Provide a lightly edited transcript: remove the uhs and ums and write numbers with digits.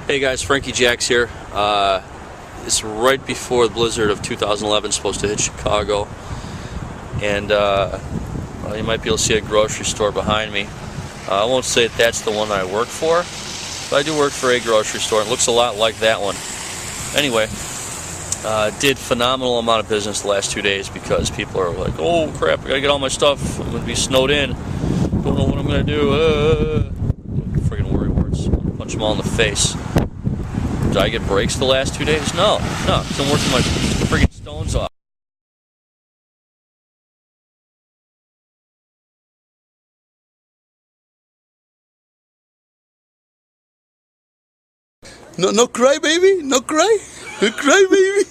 Hey guys, FRANKIEJAX here. It's right before the blizzard of 2011 is supposed to hit Chicago, and well, you might be able to see a grocery store behind me. I won't say that that's the one I work for, but I do work for a grocery store. It looks a lot like that one. Anyway, did phenomenal amount of business the last 2 days because people are like, "Oh crap, I gotta get all my stuff. I'm gonna be snowed in. Don't know what I'm gonna do." Friggin' worrywart. Punch them all in the face. Did I get breaks the last 2 days? No, because I'm working my friggin' stones off. No, no cry, baby. No cry. No cry, baby.